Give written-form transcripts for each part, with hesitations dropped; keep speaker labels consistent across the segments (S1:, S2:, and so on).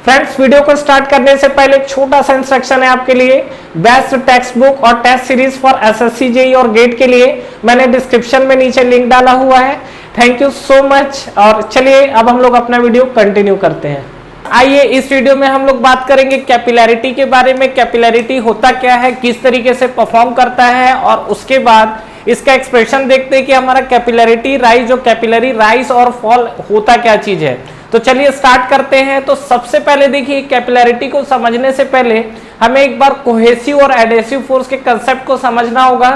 S1: Friends, video को start करने से पहले एक छोटा सा इंस्ट्रक्शन है आपके लिए। बेस्ट टेक्स्ट बुक और test series for SSC JEE और गेट के लिए मैंने डिस्क्रिप्शन में नीचे लिंक डाला हुआ है। Thank you so much. और चलिए अब हम लोग अपना वीडियो कंटिन्यू करते हैं। आइए इस वीडियो में हम लोग बात करेंगे कैपिलैरिटी के बारे में। कैपिलैरिटी होता क्या है, किस तरीके से परफॉर्म करता है, और उसके बाद इसका एक्सप्रेशन देखते हैं कि हमारा कैपिलैरिटी राइज, जो कैपिलरी राइज और फॉल होता क्या चीज है। तो चलिए स्टार्ट करते हैं। तो सबसे पहले देखिए, कैपिलैरिटी को समझने से पहले हमें एक बार कोहेसिव और एडहेसिव फोर्स के कंसेप्ट को समझना होगा।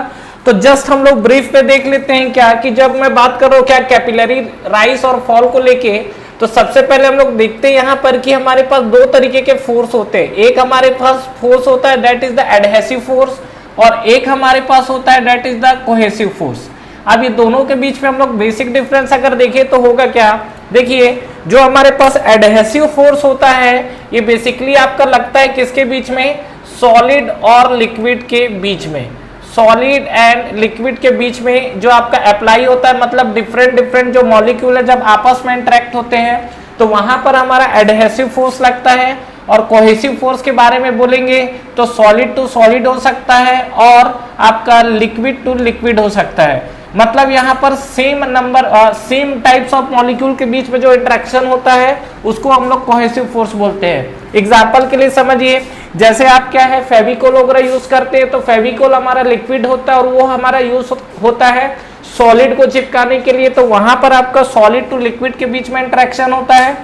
S1: तो जस्ट हम लोग ब्रीफ पे देख लेते हैं क्या कि जब मैं बात कर रहा हूँ क्या कैपिलरी राइज और फॉल को लेके, तो सबसे पहले हम लोग देखते हैं यहाँ पर कि हमारे पास दो तरीके के फोर्स होते हैं। एक हमारे पास फोर्स होता है that is the adhesive force, और एक हमारे पास होता है that is the cohesive force. अब ये दोनों के बीच में हम लोग बेसिक डिफरेंस अगर देखें तो होगा क्या, देखिए जो हमारे पास एडहेसिव फोर्स होता है ये बेसिकली आपका लगता है किसके बीच में, सॉलिड और लिक्विड के बीच में। सॉलिड एंड लिक्विड के बीच में जो आपका अप्लाई होता है, मतलब डिफरेंट जो मॉलिक्यूल है जब आपस में इंटरेक्ट होते हैं तो वहां पर हमारा एडहेसिव फोर्स लगता है। और कोहेसिव फोर्स के बारे में बोलेंगे तो सॉलिड टू सॉलिड हो सकता है और आपका लिक्विड टू लिक्विड हो सकता है। मतलब यहाँ पर सेम टाइप्स ऑफ मॉलिक्यूल के बीच में जो इंटरेक्शन होता है उसको हम लोग कोहेसिव फोर्स बोलते हैं। एग्जाम्पल के लिए समझिए, जैसे आप क्या है फेविकोल वगैरह यूज करते हैं तो फेविकोल हमारा लिक्विड होता है और वो हमारा यूज होता है सॉलिड को चिपकाने के लिए। तो वहां पर आपका सॉलिड टू लिक्विड के बीच में इंटरेक्शन होता है।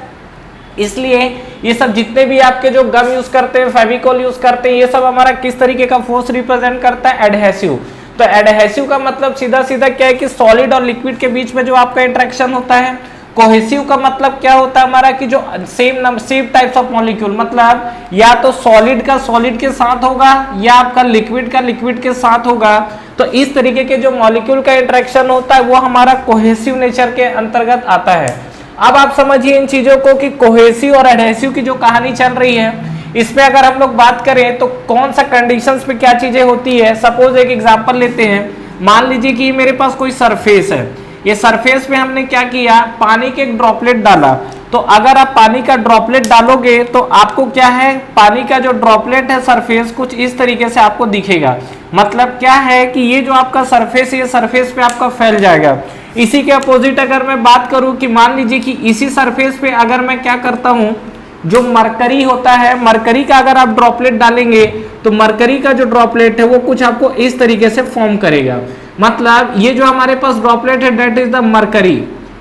S1: इसलिए ये सब जितने भी आपके जो गम यूज करते हैं, फेविकोल यूज करते हैं, ये सब हमारा किस तरीके का फोर्स रिप्रेजेंट करता है, एडहेसिव। तो एडहेसिव का मतलब सीधा सीधा क्या है कि सॉलिड और लिक्विड के बीच में जो आपका इंटरेक्शन होता है। कोहेसिव का मतलब क्या होता है हमारा कि जो सेम टाइप्स ऑफ मॉलिक्यूल, मतलब या तो सॉलिड का सॉलिड के साथ होगा या आपका लिक्विड का लिक्विड के साथ होगा। तो इस तरीके के जो मॉलिक्यूल का इंटरेक्शन होता है वो हमारा कोहेसिव नेचर के अंतर्गत आता है। अब आप समझिए इन चीजों को कि कोहेसिव और एडहेसिव की जो कहानी चल रही है इसमें अगर हम लोग बात करें तो कौन सा कंडीशंस पे क्या चीजें होती है। सपोज एक एग्जांपल लेते हैं, मान लीजिए कि मेरे पास कोई सरफेस है, ये सरफेस पे हमने क्या किया, पानी के एक ड्रॉपलेट डाला। तो अगर आप पानी का ड्रॉपलेट डालोगे तो आपको क्या है, पानी का जो ड्रॉपलेट है सरफेस कुछ इस तरीके से आपको दिखेगा। मतलब क्या है कि ये जो आपका सरफेस है ये सरफेस पे आपका फैल जाएगा। इसी के अपोजिट अगर मैं बात करूं कि मान लीजिए कि इसी सरफेस पे अगर मैं क्या करता हूं, जो मरकरी होता है, मरकरी का अगर आप ड्रॉपलेट डालेंगे तो मरकरी का जो ड्रॉपलेट है वो कुछ आपको इस तरीके से फॉर्म करेगा। मतलब ये जो हमारे पास ड्रॉपलेट है दैट इज द मरकरी,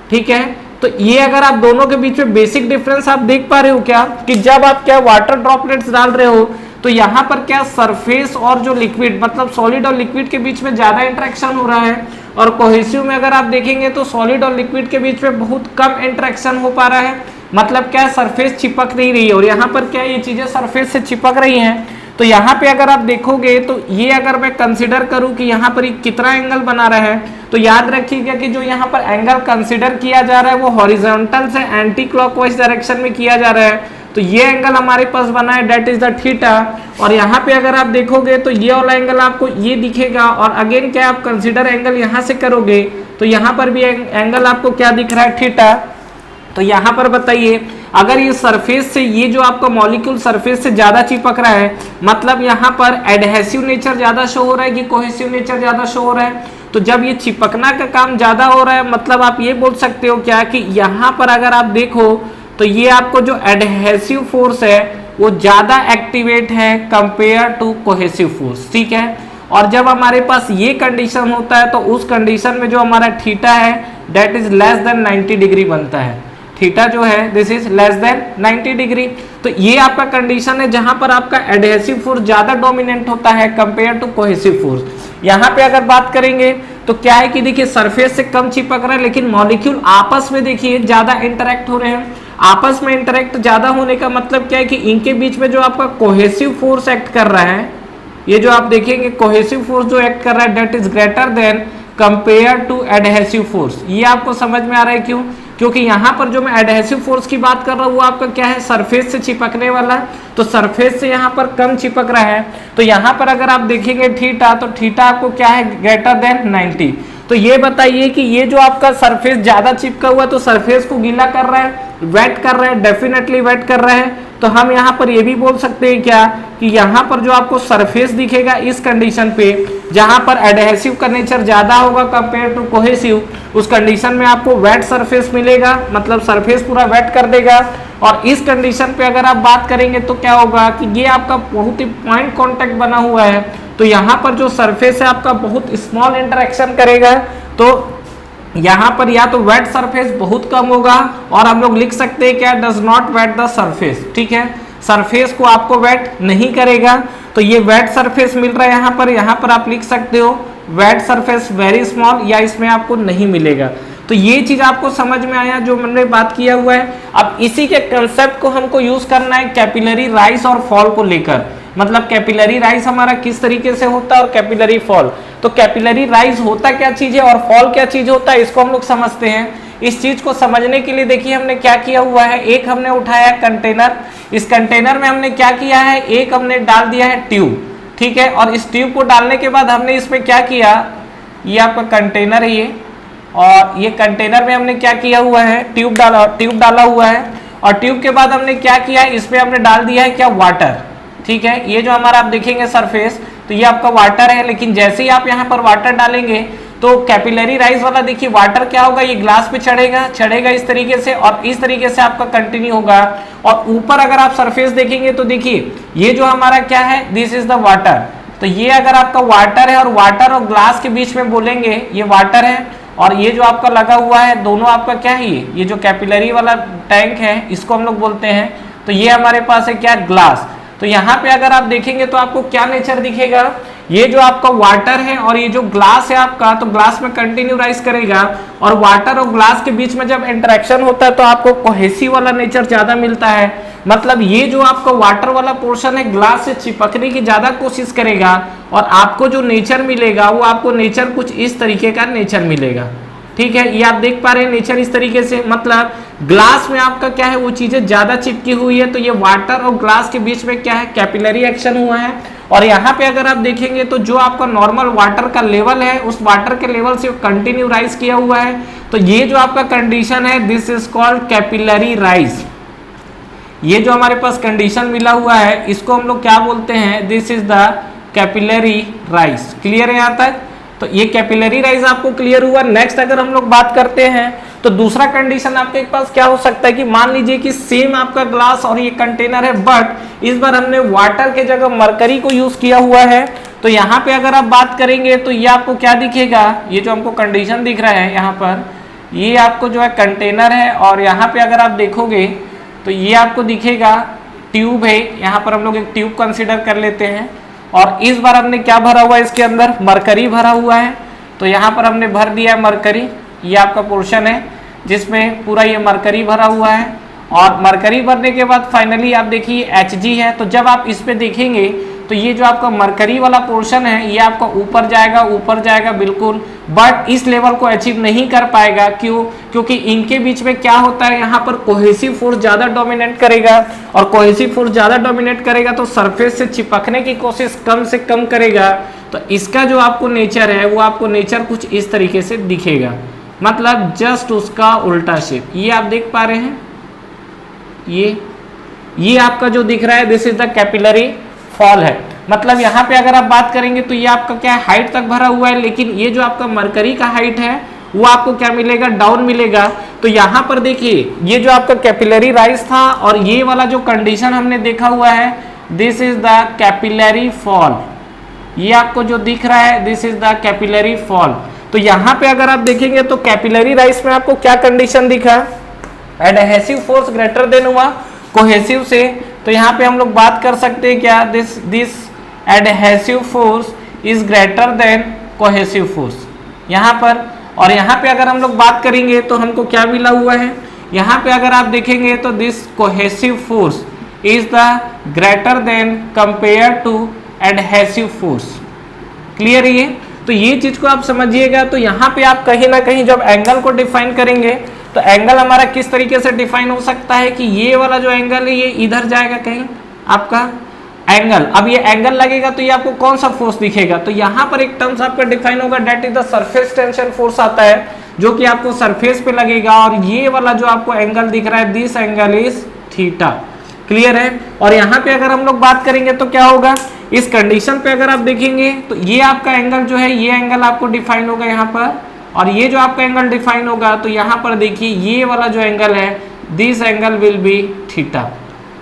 S1: ठीक है। तो ये अगर आप दोनों के बीच में बेसिक डिफरेंस आप देख पा रहे हो क्या, कि जब आप क्या वाटर ड्रॉपलेट्स डाल रहे हो तो यहाँ पर क्या सरफेस और जो लिक्विड, मतलब सॉलिड और लिक्विड के बीच में ज्यादा इंटरेक्शन हो रहा है। और कोहेसिव में अगर आप देखेंगे तो सॉलिड और लिक्विड के बीच में बहुत कम इंटरेक्शन हो पा रहा है। मतलब क्या, सरफेस चिपक नहीं रही है। और यहाँ पर क्या ये चीजें सरफेस से चिपक रही हैं। तो यहाँ पे अगर आप देखोगे तो ये अगर मैं कंसिडर करूँ कि यहाँ पर कितना एंगल बना रहा है, तो याद रखिएगा कि जो यहाँ पर एंगल कंसिडर किया जा रहा है वो हॉरिजॉन्टल से एंटी क्लॉकवाइज डायरेक्शन में किया जा रहा है। तो ये एंगल हमारे पास बना है दैट इज द थीटा। और यहाँ पे अगर आप देखोगे तो ये वाला एंगल आपको ये दिखेगा। और अगेन क्या आप कंसिडर एंगल यहाँ से करोगे तो यहाँ पर भी एंगल आपको क्या दिख रहा है, थीटा। तो यहाँ पर बताइए, अगर ये सरफेस से ये जो आपका मॉलिक्यूल सरफेस से ज्यादा चिपक रहा है, मतलब यहाँ पर एडहेसिव नेचर ज्यादा शो हो रहा है कि कोहेसिव नेचर ज्यादा शो हो रहा है। तो जब ये चिपकना का काम ज्यादा हो रहा है, मतलब आप ये बोल सकते हो क्या कि यहाँ पर अगर आप देखो तो ये आपको जो एडहेसिव फोर्स है वो ज्यादा एक्टिवेट है कंपेयर टू कोहेसिव फोर्स, ठीक है। और जब हमारे पास ये कंडीशन होता है तो उस कंडीशन में जो हमारा थीटा है that is less than 90 degree बनता है। थीटा जो है this is less than 90 degree. तो ये आपका कंडीशन है जहां पर आपका एडहेसिव फोर्स ज्यादा डोमिनेंट होता है कंपेयर टू कोहेसिव फोर्स। यहाँ पे अगर बात करेंगे तो क्या है कि देखिए सरफेस से कम चिपक रहा है लेकिन मॉलिक्यूल आपस में देखिए ज्यादा इंटरेक्ट हो रहे हैं। आपस में इंटरेक्ट ज्यादा होने का मतलब क्या है कि इनके बीच में जो आपका कोहेसिव फोर्स एक्ट कर रहा है, ये जो आप देखेंगे कोहेसिव फोर्स जो एक्ट कर रहा है that is greater than compare to adhesive force. ये आपको समझ में आ रहा है क्यों, क्योंकि यहाँ पर जो मैं एडहेसिव फोर्स की बात कर रहा हूँ वो आपका क्या है, सरफेस से चिपकने वाला। तो सरफेस से यहाँ पर कम चिपक रहा है। तो यहाँ पर अगर आप देखेंगे थीटा, तो थीटा आपको क्या है, ग्रेटर देन 90। तो ये बताइए कि ये जो आपका सरफेस ज्यादा चिपका हुआ है तो सरफेस को गीला कर रहा है, वेट कर रहा है, डेफिनेटली वेट कर रहा है। तो हम यहाँ पर ये भी बोल सकते हैं क्या कि यहाँ पर जो आपको सरफेस दिखेगा इस कंडीशन पे जहां पर एडहेसिव का नेचर ज्यादा होगा कंपेयर टू कोहेसिव, उस कंडीशन में आपको वेट सरफेस मिलेगा, मतलब सरफेस पूरा वेट कर देगा। और इस कंडीशन पे अगर आप बात करेंगे तो क्या होगा कि ये आपका बहुत ही पॉइंट कांटेक्ट बना हुआ है, तो यहाँ पर जो सरफेस है आपका बहुत स्मॉल इंटरेक्शन करेगा, तो यहाँ पर या तो वेट सरफेस बहुत कम होगा और हम लोग लिख सकते हैं क्या, does not wet the surface. ठीक है, सरफेस को आपको वेट नहीं करेगा, तो ये वेट सरफेस मिल रहा है यहाँ पर आप लिख सकते हो वेट सरफेस वेरी स्मॉल, या इसमें आपको नहीं मिलेगा। तो ये चीज आपको समझ में आया जो हमने बात किया हुआ है। अब इसी के कंसेप्ट को हमको यूज करना है कैपिलरी राइज और फॉल को लेकर, मतलब कैपिलरी राइज हमारा किस तरीके से होता है और कैपिलरी फॉल। तो कैपिलरी राइज होता क्या चीज है और फॉल क्या चीज होता है, इसको हम लोग समझते हैं। इस चीज को समझने के लिए देखिए हमने क्या किया हुआ है, एक हमने उठाया है कंटेनर, इस कंटेनर में हमने क्या किया है, एक हमने डाल दिया है ट्यूब। ठीक है, और इस ट्यूब को डालने के बाद हमने इसमें क्या किया, ये आपका कंटेनर है ये, और ये कंटेनर में हमने क्या किया हुआ है, ट्यूब डाला हुआ है, और ट्यूब के बाद हमने क्या किया है, इसमें हमने डाल दिया है क्या, वाटर। ठीक है, ये जो हमारा आप देखेंगे सरफेस, तो ये आपका वाटर है, लेकिन जैसे ही आप यहाँ पर वाटर डालेंगे तो कैपिलरी राइज वाला देखिए वाटर क्या होगा, ये ग्लास पे चढ़ेगा इस तरीके से, और इस तरीके से आपका कंटिन्यू होगा। और ऊपर अगर आप सरफेस देखेंगे तो देखिए ये जो हमारा क्या है, दिस इज द वाटर। तो ये अगर आपका वाटर है और वाटर और ग्लास के बीच में बोलेंगे ये वाटर है, और ये जो आपका लगा हुआ है दोनों आपका क्या है, ये जो कैपिलरी वाला टैंक है इसको हम लोग बोलते हैं। तो ये हमारे पास है क्या, ग्लास। तो यहाँ पे अगर आप देखेंगे तो आपको क्या नेचर दिखेगा, ये जो आपका वाटर है और ये जो ग्लास है आपका, तो ग्लास में कंटिन्यू राइज करेगा, और वाटर और ग्लास के बीच में जब इंटरेक्शन होता है तो आपको कोहेसिव वाला नेचर ज्यादा मिलता है। मतलब ये जो आपका वाटर वाला पोर्शन है ग्लास से चिपकने की ज्यादा कोशिश करेगा, और आपको जो नेचर मिलेगा वो आपको नेचर कुछ इस तरीके का नेचर मिलेगा। ठीक है, ये आप देख पा रहे हैं नेचर इस तरीके से, मतलब ग्लास में आपका क्या है, वो चीजें ज्यादा चिपकी हुई है, तो ये वाटर और ग्लास के बीच में क्या है, कैपिलरी एक्शन हुआ है। और यहाँ पे अगर आप देखेंगे तो जो आपका नॉर्मल वाटर का लेवल है उस वाटर के लेवल से कंटिन्यू राइज किया हुआ है, तो ये जो आपका कंडीशन है this is called capillary rise. ये जो हमारे पास कंडीशन मिला हुआ है इसको हम लोग क्या बोलते हैं, this is the capillary rise. Clear है यहाँ तक, तो ये कैपिलरी राइज आपको क्लियर हुआ। नेक्स्ट अगर हम लोग बात करते हैं तो दूसरा कंडीशन आपके पास क्या हो सकता है कि मान लीजिए कि सेम आपका ग्लास और ये कंटेनर है, बट इस बार हमने वाटर के जगह मरकरी को यूज किया हुआ है। तो यहाँ पे अगर आप बात करेंगे तो ये आपको क्या दिखेगा, ये जो हमको कंडीशन दिख रहा है यहाँ पर, ये आपको जो है कंटेनर है, और यहाँ पे अगर आप देखोगे तो ये आपको दिखेगा ट्यूब है। यहाँ पर हम लोग एक ट्यूब कंसिडर कर लेते हैं, और इस बार हमने क्या भरा हुआ है, इसके अंदर मरकरी भरा हुआ है। तो यहाँ पर हमने भर दिया है मरकरी, ये आपका पोर्शन है जिसमें पूरा ये मरकरी भरा हुआ है। और मरकरी भरने के बाद फाइनली आप देखिए Hg है, तो जब आप इस पे देखेंगे तो ये जो आपका मरकरी वाला पोर्शन है ये आपका ऊपर जाएगा बिल्कुल, बट इस लेवल को अचीव नहीं कर पाएगा। क्यों, क्योंकि इनके बीच में क्या होता है, यहाँ पर कोहेसिव फोर्स ज्यादा डोमिनेट करेगा, और कोहेसिव फोर्स ज्यादा डोमिनेट करेगा तो सरफेस से चिपकने की कोशिश कम से कम करेगा। तो इसका जो आपको नेचर है वो आपको नेचर कुछ इस तरीके से दिखेगा, मतलब जस्ट उसका उल्टा शेप। ये आप देख पा रहे हैं, ये आपका जो दिख रहा है this is the capillary fall है। मतलब यहाँ पे अगर आप बात करेंगे तो ये आपका क्या है, हाइट तक भरा हुआ है, लेकिन ये जो आपका मरकरी का हाइट है वो आपको क्या मिलेगा, डाउन मिलेगा। तो यहाँ पर देखिए ये जो आपका कैपिलरी राइज था और ये वाला जो कंडीशन हमने देखा हुआ है this is the capillary fall. ये आपको जो दिख रहा है this is the capillary fall. तो यहाँ पे अगर आप देखेंगे तो कैपिलरी राइज में आपको क्या कंडीशन दिखा, एडहेसिव फोर्स ग्रेटर देन हुआ कोहेसिव से। तो यहाँ पे हम लोग बात कर सकते हैं क्या, this adhesive force is greater then cohesive force यहाँ पर। और यहाँ पे अगर हम लोग बात करेंगे तो हमको क्या मिला हुआ है, यहाँ पे अगर आप देखेंगे तो this cohesive force is the greater than compare to adhesive force. Clear है ये, तो ये चीज को आप समझिएगा। तो यहाँ पे आप कहीं ना कहीं जब एंगल को डिफाइन करेंगे तो एंगल हमारा किस तरीके से डिफाइन हो सकता है कि ये वाला जो एंगल है ये इधर जाएगा कहीं आपका एंगल, अब ये एंगल लगेगा तो ये आपको कौन सा फोर्स दिखेगा, तो यहाँ पर एक टर्म्स आपका डिफाइन होगा, that is the surface tension force आता है, जो कि आपको सरफेस पे लगेगा, और ये वाला जो आपको एंगल दिख रहा है, this angle is theta. Clear है। और यहाँ पे अगर हम लोग बात करेंगे तो क्या होगा, इस कंडीशन पे अगर आप देखेंगे तो ये आपका एंगल जो है, ये एंगल आपको डिफाइन होगा यहाँ पर, और ये जो आपका एंगल डिफाइन होगा, तो यहाँ पर देखिए ये वाला जो एंगल है, this angle will be theta.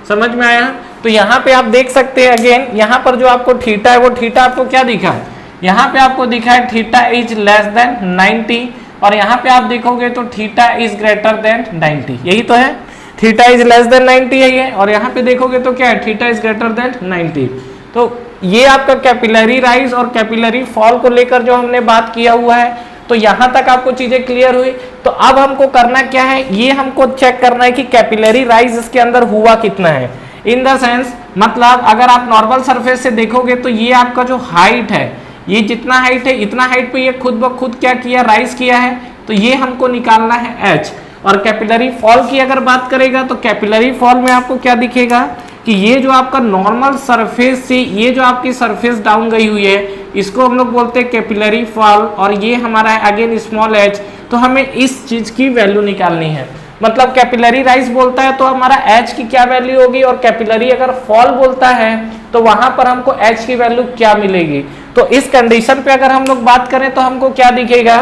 S1: समझ में आया। तो यहाँ पे आप देख सकते हैं अगेन, यहाँ पर जो आपको थीटा है, वो थीटा आपको क्या दिखा, यहाँ पे आपको दिखा है थीटा इज लेस देन 90, और यहाँ पे आप देखोगे तो थीटा इज ग्रेटर देन 90, यही तो है, थीटा इज लेस देन 90 है ये, और यहाँ पे देखोगे तो क्या है, थीटा इज ग्रेटर देन 90। तो ये आपका कैपिलरी राइज और कैपिलरी फॉल को लेकर जो हमने बात किया हुआ है, तो यहाँ तक आपको चीजें क्लियर हुई। तो अब हमको करना क्या है, ये हमको चेक करना है कि कैपिलरी राइज इसके अंदर हुआ कितना है, इन द सेंस मतलब अगर आप नॉर्मल सरफेस से देखोगे तो ये आपका जो हाइट है, ये जितना हाइट है इतना हाइट पे ये खुद ब खुद क्या किया, राइज किया है, तो ये हमको निकालना है h। और कैपिलरी फॉल की अगर बात करेगा तो कैपिलरी फॉल में आपको क्या दिखेगा कि ये जो आपका नॉर्मल सरफेस से ये जो आपकी सरफेस डाउन गई हुई है, इसको हम लोग बोलते हैं कैपिलरी फॉल, और ये हमारा है अगेन स्मॉल h। तो हमें इस चीज की वैल्यू निकालनी है, मतलब कैपिलरी राइज बोलता है तो हमारा h की क्या वैल्यू होगी, और कैपिलरी अगर फॉल बोलता है तो वहां पर हमको h की वैल्यू क्या मिलेगी। तो इस कंडीशन पे अगर हम लोग बात करें तो हमको क्या दिखेगा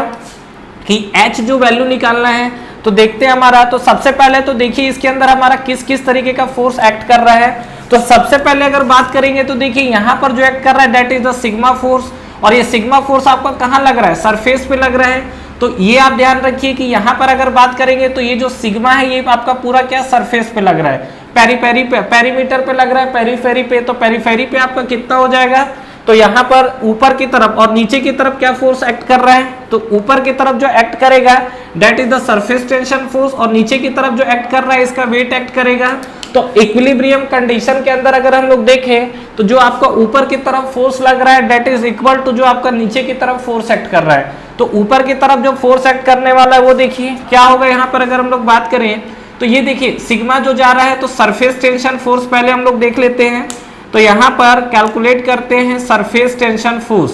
S1: कि h जो वैल्यू निकालना है, तो देखते हैं हमारा। तो सबसे पहले तो देखिए इसके अंदर हमारा किस किस तरीके का फोर्स एक्ट कर रहा है। तो सबसे पहले अगर बात करेंगे तो देखिए यहाँ पर जो एक्ट कर रहा है that is the sigma force, और ये सिग्मा फोर्स आपका कहाँ लग रहा है, सरफेस पे लग रहा है। तो ये आप ध्यान रखिए कि यहाँ पर अगर बात करेंगे तो ये जो सिग्मा है ये आपका पूरा क्या सरफेस पे लग रहा है, पेरीपेरी पे, पेरीमीटर पे लग रहा है, पेरीफेरी पे, तो पेरीफेरी पे आपका कितना हो जाएगा, तो यहाँ पर ऊपर की तरफ और नीचे की तरफ क्या फोर्स एक्ट कर रहा है, तो ऊपर की तरफ जो एक्ट करेगा that is the surface tension force, और नीचे की तरफ जो एक्ट कर रहा है इसका वेट एक्ट करेगा। तो इक्विलिब्रियम कंडीशन के अंदर अगर हम लोग देखें तो जो आपका ऊपर की तरफ फोर्स लग रहा है दैट इज इक्वल टू जो आपका नीचे की तरफ फोर्स एक्ट कर रहा है। तो ऊपर की तरफ जो फोर्स एक्ट करने वाला है वो देखिए क्या होगा, यहाँ पर अगर हम लोग बात करें तो ये देखिए सिग्मा जो जा रहा है, तो सरफेस टेंशन फोर्स पहले हम लोग देख लेते हैं। तो यहाँ पर कैलकुलेट करते हैं surface tension force,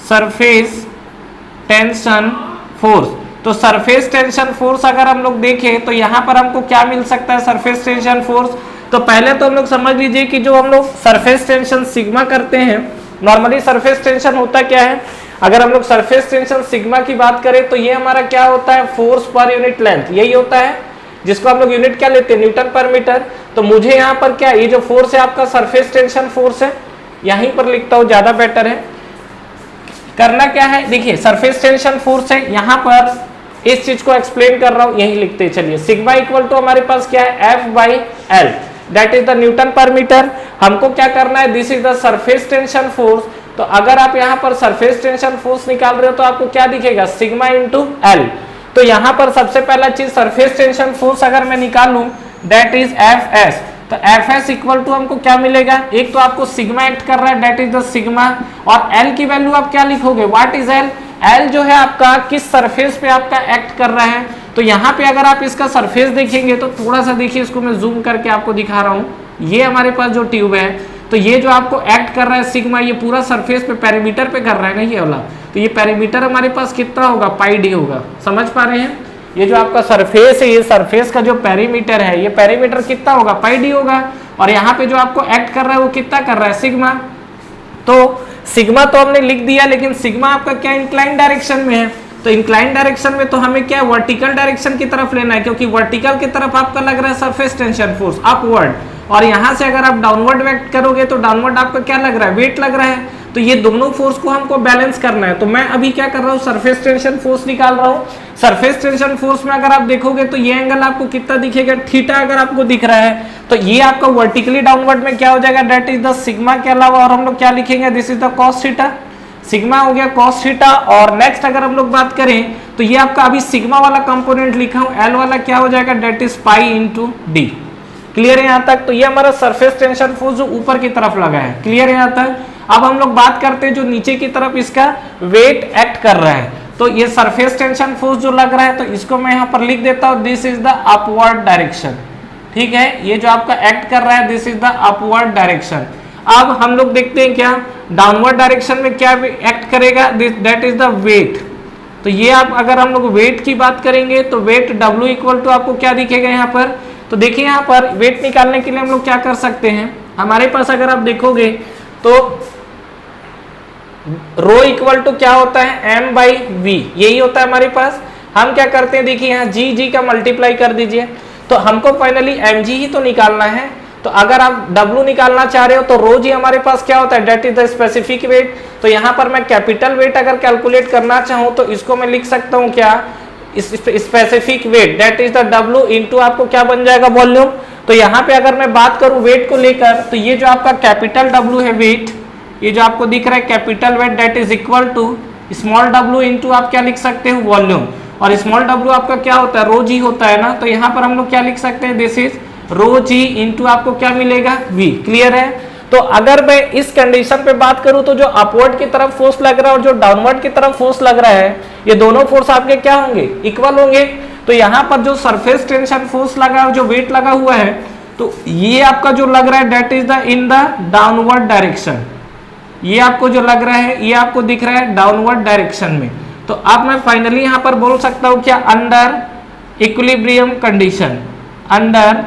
S1: surface tension force. तो सरफेस टेंशन फोर्स अगर हम लोग देखें तो यहाँ पर हमको क्या मिल सकता है, सरफेस टेंशन फोर्स। तो पहले तो हम लोग समझ लीजिए कि जो हम लोग सरफेस टेंशन सिग्मा करते हैं, नॉर्मली सरफेस टेंशन होता क्या है, अगर हम लोग सरफेस टेंशन सिग्मा की बात करें तो ये हमारा क्या होता है, फोर्स पर यूनिट लेंथ, यही होता है, जिसको हम लोग यूनिट क्या लेते हैं, न्यूटन पर मीटर। तो मुझे यहाँ पर क्या, ये जो फोर्स है आपका सरफेस टेंशन फोर्स है, यहीं पर लिखता हूँ ज्यादा बेटर है। करना क्या है, देखिए सरफेस टेंशन फोर्स है, यहाँ पर इस चीज को एक्सप्लेन कर रहा हूँ, यही लिखते चलिए। सिग्मा इक्वल टू हमारे पास क्या है, F by L, that is the Newton पर मीटर। हमको क्या करना है, this is the surface tension force. तो अगर आप यहाँ पर सरफेस टेंशन फोर्स निकाल रहे हो तो आपको क्या दिखेगा, सिग्मा इंटू एल। तो यहाँ पर सबसे पहला चीज सरफेस टेंशन फोर्स अगर मैं निकालूं दैट इज एफ एस, तो एफ एस इक्वल टू हमको क्या मिलेगा, एक तो आपको सिग्मा एक्ट कर रहा है दैट इज द सिग्मा, और एल की वैल्यू आप क्या लिखोगे, व्हाट इज एल, एल जो है आपका किस सरफेस पे आपका एक्ट कर रहा है। तो यहाँ पे अगर आप इसका सरफेस देखेंगे तो थोड़ा सा देखिए, इसको मैं जूम करके आपको दिखा रहा हूँ, ये हमारे पास जो ट्यूब है, तो ये जो आपको एक्ट कर रहा है सिग्मा, ये पूरा सरफेस पे पेरीमीटर पे कर रहा है ना ये वाला, तो ये पेरीमीटर हमारे पास कितना होगा, पाई डी होगा। समझ पा रहे हैं, ये जो आपका सरफेस है, ये सरफेस का जो पेरीमीटर है, ये पेरीमीटर कितना होगा, पाई डी होगा, और यहाँ पे जो आपको एक्ट कर रहा है वो कितना कर रहा है, सिग्मा। तो सिग्मा तो हमने लिख दिया, लेकिन सिग्मा आपका क्या इंक्लाइन डायरेक्शन में है, तो इंक्लाइन डायरेक्शन में तो हमें क्या वर्टिकल डायरेक्शन की तरफ लेना है, क्योंकि वर्टिकल की तरफ आपका लग रहा है सरफेस टेंशन फोर्स अपवर्ड, और यहाँ से अगर आप डाउनवर्ड वेक्ट करोगे तो डाउनवर्ड आपका क्या लग रहा है, वेट लग रहा है। तो ये दोनों फोर्स को हमको बैलेंस करना है। तो मैं अभी क्या कर रहा हूँ, सरफेस टेंशन फोर्स निकाल रहा हूँ। सरफेस टेंशन फोर्स में अगर आप देखोगे तो ये एंगल आपको कितना दिखेगा, थीटा अगर आपको दिख रहा है, तो ये आपका वर्टिकली डाउनवर्ड में क्या हो जाएगा, दैट इज द सिग्मा के अलावा और हम लोग क्या लिखेंगे, this is the cos theta, sigma हो गया कॉस थीटा। और नेक्स्ट अगर हम लोग बात करें तो ये आपका अभी सिग्मा वाला कंपोनेंट लिखा हूं, एल वाला क्या हो जाएगा, that is pi into D. Clear है यहाँ तक। तो ये हमारा सरफेस टेंशन फोर्स जो ऊपर की तरफ लगा है, क्लियर है यहाँ तक। अब हम लोग बात करते हैं जो नीचे की तरफ इसका वेट एक्ट कर रहा है, तो ये सरफेस टेंशन फोर्स जो लग रहा है, तो इसको मैं यहाँ पर लिख देता हूँ, this is the upward direction. ठीक है, ये जो आपका एक्ट कर रहा है this is the upward direction. अब हम लोग देखते हैं क्या डाउनवर्ड डायरेक्शन में क्या एक्ट करेगा, दैट इज द वेट। तो ये आप अगर हम लोग वेट की बात करेंगे तो वेट W इक्वल टू आपको क्या दिखेगा यहाँ पर, तो देखिए यहाँ पर वेट निकालने के लिए हम लोग क्या कर सकते हैं, हमारे पास अगर आप देखोगे तो रो इक्वल टू क्या होता है m बाई वी, यही होता है हमारे पास। हम क्या करते हैं देखिए यहाँ g का मल्टीप्लाई कर दीजिए, तो हमको फाइनली mg ही तो निकालना है। तो अगर आप W निकालना चाह रहे हो तो रो जी हमारे पास क्या होता है, that is the specific weight. तो यहाँ पर मैं कैपिटल वेट अगर कैलकुलेट करना चाहूँ तो इसको मैं लिख सकता हूँ क्या, specific weight that is the W into आपको क्या बन जाएगा वॉल्यूम। तो यहाँ पे अगर मैं बात करूँ वेट को लेकर तो ये जो आपका कैपिटल W है वेट, ये जो आपको दिख रहा है capital weight that is equal to small w into आप क्या लिख सकते हो वॉल्यूम, और स्मॉल w आपका क्या होता है रो जी होता है ना। तो यहाँ पर हम लोग क्या लिख सकते हैं, this is rho g into आपको क्या मिलेगा v। क्लियर है। तो अगर मैं इस कंडीशन पे बात करूं तो जो अपवर्ड की तरफ फोर्स लग रहा है और जो डाउनवर्ड की तरफ फोर्स लग रहा है ये दोनों फोर्स आपके क्या होंगे, इक्वल होंगे। तो यहाँ पर जो सरफेस टेंशन फोर्स लगा है, जो वेट लगा हुआ है, तो ये आपका जो लग रहा है that is the in the downward direction. ये आपको जो लग रहा है ये आपको दिख रहा है डाउनवर्ड डायरेक्शन में। तो अब मैं फाइनली यहाँ पर बोल सकता हूँ क्या, under equilibrium condition, under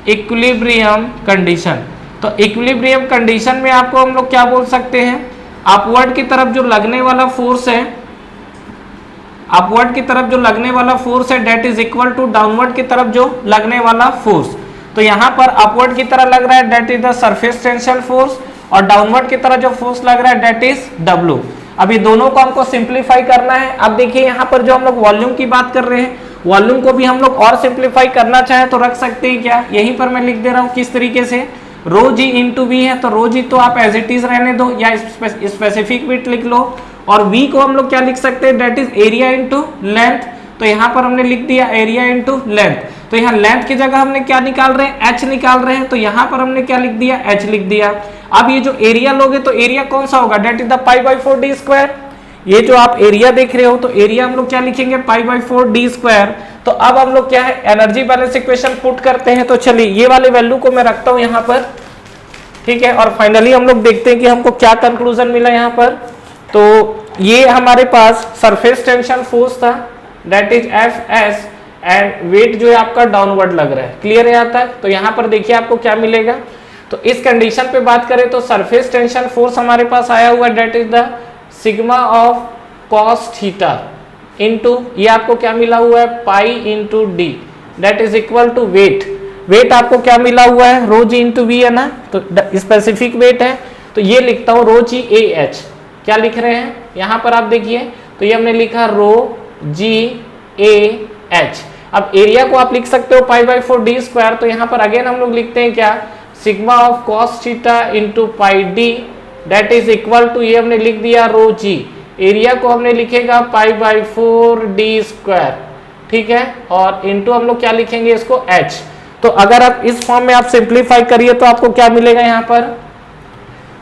S1: equilibrium condition. तो इक्विलिब्रियम कंडीशन में आपको हम लोग क्या बोल सकते हैं, अपवर्ड की तरफ जो लगने वाला फोर्स है, अपवर्ड की तरफ जो लगने वाला फोर्स है that is equal to downward की तरफ जो लगने वाला फोर्स। तो यहाँ पर अपवर्ड की तरह लग रहा है that is the surface tension force, और डाउनवर्ड की तरह जो फोर्स लग रहा है डेट इज W। अब ये दोनों को हमको सिंप्लीफाई करना है। अब देखिए यहाँ पर जो हम लोग वॉल्यूम की बात कर रहे हैं, वॉल्यूम को भी हम लोग और सिंप्लीफाई करना चाहे तो रख सकते हैं क्या, यहीं पर मैं लिख दे रहा हूँ किस तरीके से, रो जी इंटू वी है तो रो जी तो आप एज इट इज रहने दो या स्पेसिफिक वेट लिख लो, और वी को हम लोग क्या लिख सकते हैं that is area into length. तो यहाँ पर हमने लिख दिया एरिया इंटू लेंथ। तो यहाँ लेंथ की जगह हमने क्या निकाल रहे हैं, h निकाल रहे हैं, तो यहाँ पर हमने क्या लिख दिया, h लिख दिया। अब ये जो एरिया लोगे तो एरिया कौन सा होगा, that is the pi by 4 d square. ये जो आप एरिया देख रहे हो तो एरिया हम लोग क्या लिखेंगे, पाई बाई 4 डी स्क्वायर। तो अब हम लोग क्या है एनर्जी बैलेंस इक्वेशन पुट करते हैं। तो चलिए ये वाले वैल्यू को मैं रखता हूँ यहाँ पर, ठीक है, और फाइनली हम लोग देखते हैं कि हमको क्या कंक्लूजन मिला यहाँ पर। तो ये हमारे पास सरफेस टेंशन फोर्स था that is Fs, and weight जो है आपका डाउनवर्ड लग रहा है। क्लियर है यहाँ तक। तो यहाँ पर देखिए आपको क्या मिलेगा, तो इस कंडीशन पे बात करें तो सरफेस टेंशन फोर्स हमारे पास आया हुआ that is the sigma of cos theta into ये आपको क्या मिला हुआ है pi into d that is equal to weight. Weight आपको क्या मिला हुआ है रो जी इंटू वी है ना, तो स्पेसिफिक वेट है। तो ये लिखता हूँ रो जी ए एच। क्या लिख रहे हैं यहाँ पर आप देखिए, तो ये हमने लिखा रो जी ए एच। अब एरिया को आप लिख सकते हो पाई बाई 4 डी स्क्वायर। तो यहाँ पर अगेन हम लोग लिखते हैं क्या, sigma of cos theta into pi d that is equal to ये हमने लिख दिया रो जी, एरिया को हमने लिखेगा पाई बाई 4 डी स्क्वायर, ठीक है, और इंटू हम लोग क्या लिखेंगे इसको h। तो अगर आप इस फॉर्म में आप सिंप्लीफाई करिए तो आपको क्या मिलेगा यहाँ पर,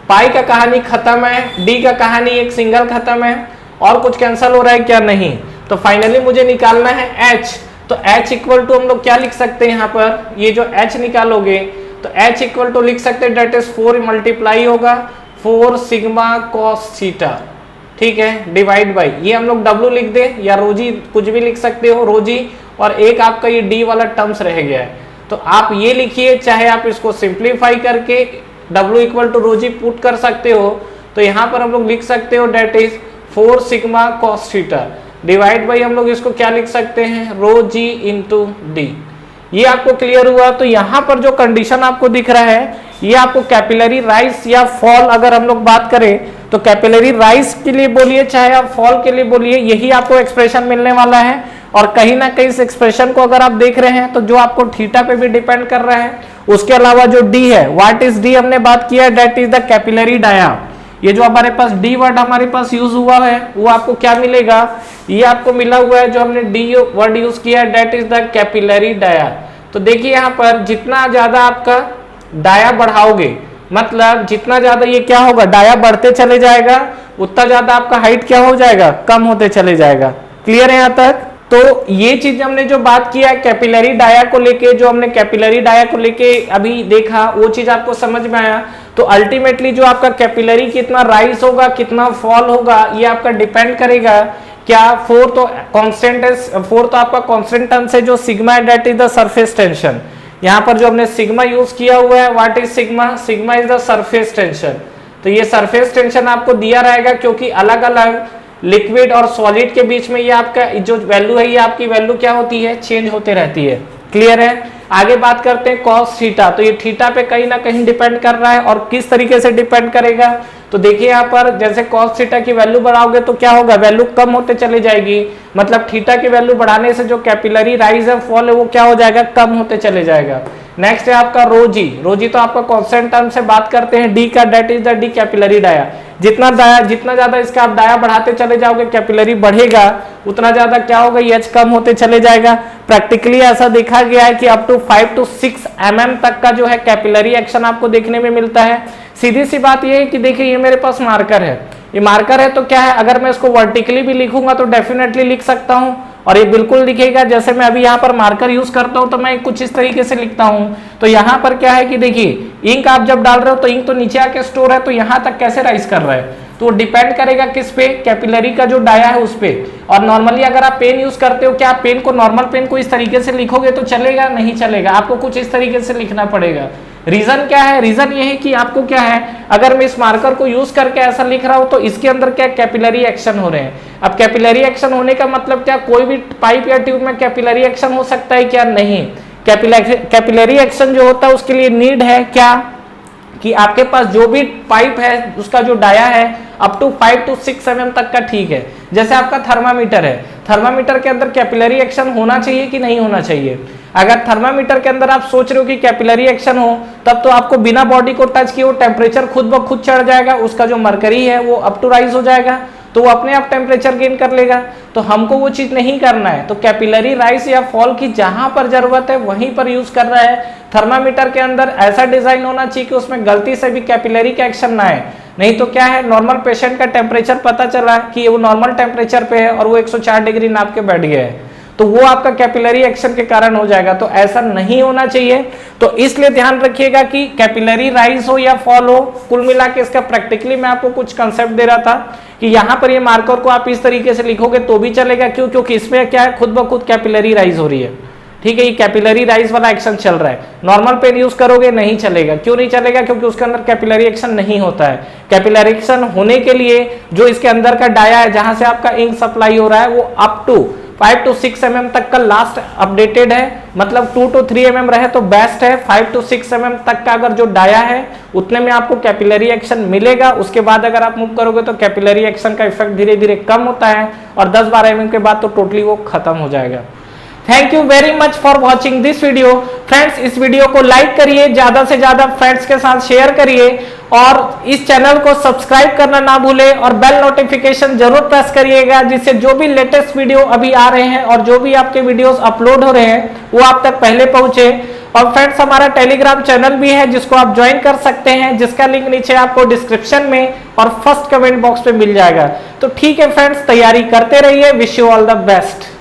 S1: पाई का कहानी खत्म है, डी का कहानी एक सिंगल खत्म है, और कुछ कैंसिल हो रहा है क्या, नहीं। तो फाइनली मुझे निकालना है h। तो h इक्वल टू हम लोग क्या लिख सकते हैं यहाँ पर, ये जो h निकालोगे तो h इक्वल टू लिख सकते हैं डेट इज 4 मल्टीप्लाई होगा 4 सिग्मा कॉस थीटा, ठीक है, डिवाइड बाई ये हम लोग W लिख दे या रोजी कुछ भी लिख सकते हो रोजी, और एक आपका ये D वाला टर्म्स रह गया है। तो आप ये लिखिए, चाहे आप इसको सिंप्लीफाई करके W इक्वल टू रोजी पुट कर सकते हो। तो यहाँ पर हम लोग लिख सकते हो that is 4 sigma cos theta divide by हम लोग इसको क्या लिख सकते हैं रो जी इंटू डी। ये आपको क्लियर हुआ। तो यहाँ पर जो कंडीशन आपको दिख रहा है ये आपको कैपिलरी राइज या फॉल अगर हम लोग बात करें तो कैपिलरी राइज के लिए बोलिए चाहे आप फॉल के लिए बोलिए, यही आपको एक्सप्रेशन मिलने वाला है। और कहीं ना कहीं इस एक्सप्रेशन को अगर आप देख रहे हैं तो जो आपको थीटा पे भी डिपेंड कर रहा है, उसके अलावा जो डी है, व्हाट इज डी हमने बात किया है that is the capillary dia. ये जो हमारे पास डी वर्ड हमारे पास यूज हुआ है वो आपको क्या मिलेगा, ये आपको मिला हुआ है जो हमने डी वर्ड यूज किया है that is the capillary dia. तो देखिए यहाँ पर जितना ज्यादा आपका डाया बढ़ाओगे, मतलब जितना ज्यादा ये क्या होगा डाया बढ़ते चले जाएगा, उतना ज्यादा आपका हाइट क्या हो जाएगा, कम होते चले जाएगा। क्लियर है यहाँ तक। तो ये चीज हमने जो बात किया कैपिलरी डाया को लेके, जो हमने कैपिलरी डाया को लेके अभी देखा वो चीज आपको समझ में आया। तो अल्टीमेटली जो आपका कैपिलरी कितना राइज होगा, कितना फॉल होगा, ये आपका डिपेंड करेगा क्या। फोर्थ तो कांस्टेंट है, फोर्थ तो आपका कांस्टेंट टर्म से जो सिग्मा है that is the surface tension. यहाँ पर जो हमने सिग्मा यूज किया हुआ है, what is sigma, sigma is the surface tension. तो ये सरफेस टेंशन आपको दिया रहेगा क्योंकि अलग अलग लिक्विड और सॉलिड के बीच में ये आपका जो वैल्यू है, ये आपकी वैल्यू क्या होती है, चेंज होते रहती है। क्लियर है। आगे बात करते हैं कॉस थीटा। तो ये थीटा पे कहीं ना कहीं डिपेंड कर रहा है, और किस तरीके से डिपेंड करेगा, तो देखिए यहाँ पर जैसे कॉस थीटा की वैल्यू बढ़ाओगे तो क्या होगा, वैल्यू कम होते चले जाएगी। मतलब थीटा की वैल्यू बढ़ाने से जो कैपिलरी राइज है, फॉल है, वो क्या हो जाएगा, कम होते चले जाएगा। नेक्स्ट है आपका रोजी। रोजी तो आपका कांस्टेंट टर्म से बात करते हैं डी का, that is the D capillary dia. जितना ज्यादा इसका आप डाया बढ़ाते चले जाओगे, कैपिलरी बढ़ेगा, उतना ज्यादा क्या होगा, एच कम होते चले जाएगा। प्रैक्टिकली ऐसा देखा गया है कि अप टू 5 to 6 mm तक का जो है कैपिलरी एक्शन आपको देखने में मिलता है। सीधी सी बात ये है कि देखिए ये मेरे पास मार्कर है, ये मार्कर है तो क्या है, अगर मैं इसको वर्टिकली भी लिखूंगा तो डेफिनेटली लिख सकता हूं, और ये बिल्कुल लिखेगा। जैसे मैं अभी यहाँ पर मार्कर यूज करता हूं तो मैं कुछ इस तरीके से लिखता हूं। तो यहाँ पर क्या है कि देखिए इंक आप जब डाल रहे हो तो इंक तो नीचे आके स्टोर है, तो यहाँ तक कैसे राइज कर रहा है, तो वो डिपेंड करेगा किस पे, कैपिलरी का जो डाया है उस पे। और नॉर्मली अगर आप पेन यूज करते हो, क्या आप पेन को, नॉर्मल पेन को इस तरीके से लिखोगे तो चलेगा, नहीं चलेगा, आपको कुछ इस तरीके से लिखना पड़ेगा। रीजन क्या है, रीजन ये है कि आपको क्या है, अगर मैं इस मार्कर को यूज करके ऐसा लिख रहा हूं तो इसके अंदर क्या कैपिलरी एक्शन हो रहे हैं। अब कैपिलरी एक्शन होने का मतलब क्या, कोई भी पाइप या ट्यूब में कैपिलरी एक्शन हो सकता है क्या, नहीं। कैपिलरी एक्शन जो होता है उसके लिए नीड है क्या, कि आपके पास जो भी पाइप है उसका जो डाया है अप टू 5 to 6 mm तक का ठीक है। जैसे आपका थर्मामीटर है, थर्मामीटर के अंदर कैपिलरी एक्शन होना चाहिए कि नहीं होना चाहिए। अगर थर्मामीटर के अंदर आप सोच रहे हो कि कैपिलरी एक्शन हो, तब तो आपको बिना बॉडी को टच किए वो टेम्परेचर खुद ब खुद चढ़ जाएगा, उसका जो मरकरी है वो अप टू राइज हो जाएगा, तो वो अपने आप टेम्परेचर गेन कर लेगा। तो हमको वो चीज नहीं करना है। तो कैपिलरी राइज या फॉल की जहां पर जरूरत है वहीं पर यूज कर रहा है। थर्मामीटर के अंदर ऐसा डिजाइन होना चाहिए कि उसमें गलती से भी कैपिलरी का एक्शन ना आए, नहीं तो क्या है, नॉर्मल पेशेंट का टेम्परेचर पता चला कि वो नॉर्मल टेम्परेचर पे है और वो 104 डिग्री नाप के बैठ गया है, तो वो आपका कैपिलरी एक्शन के कारण हो जाएगा। तो ऐसा नहीं होना चाहिए। तो इसलिए ध्यान रखिएगा कि कैपिलरी राइज हो या फॉल हो, कुल मिला के इसका प्रैक्टिकली मैं आपको कुछ कंसेप्ट दे रहा था कि यहाँ पर ये मार्कर को आप इस तरीके से लिखोगे तो भी चलेगा। क्यों, क्योंकि इसमें क्या है, खुद ब खुद कैपिलरी राइज हो रही है। ठीक है, ये कैपिलरी राइज वाला एक्शन चल रहा है। नॉर्मल पेन यूज करोगे नहीं चलेगा। क्यों नहीं चलेगा, क्योंकि उसके अंदर कैपिलरी एक्शन नहीं होता है। कैपिलरी एक्शन होने के लिए जो इसके अंदर का डाया है, जहां से आपका इंक सप्लाई हो रहा है, वो अप टू 5 to 6 mm तक का लास्ट अपडेटेड है। मतलब 2 to 3 mm रहे तो बेस्ट है। 5 to 6 mm तक का अगर जो डाया है उतने में आपको कैपिलरी एक्शन मिलेगा। उसके बाद अगर आप मूव करोगे तो कैपिलरी एक्शन का इफेक्ट धीरे धीरे कम होता है, और 10-12 mm के बाद तो टोटली वो खत्म हो जाएगा। Thank you very much for watching this video. Friends, इस वीडियो को लाइक करिए, ज्यादा से ज्यादा फ्रेंड्स के साथ शेयर करिए, और इस चैनल को सब्सक्राइब करना ना भूलें, और बेल नोटिफिकेशन जरूर प्रेस करिएगा, जिससे जो भी लेटेस्ट वीडियो अभी आ रहे हैं और जो भी आपके वीडियोस अपलोड हो रहे हैं वो आप तक पहले पहुंचे। और फ्रेंड्स, हमारा टेलीग्राम चैनल भी है जिसको आप ज्वाइन कर सकते हैं, जिसका लिंक नीचे आपको डिस्क्रिप्शन में और फर्स्ट कमेंट बॉक्स पे मिल जाएगा। तो ठीक है फ्रेंड्स, तैयारी करते रहिए। Wish you all the best.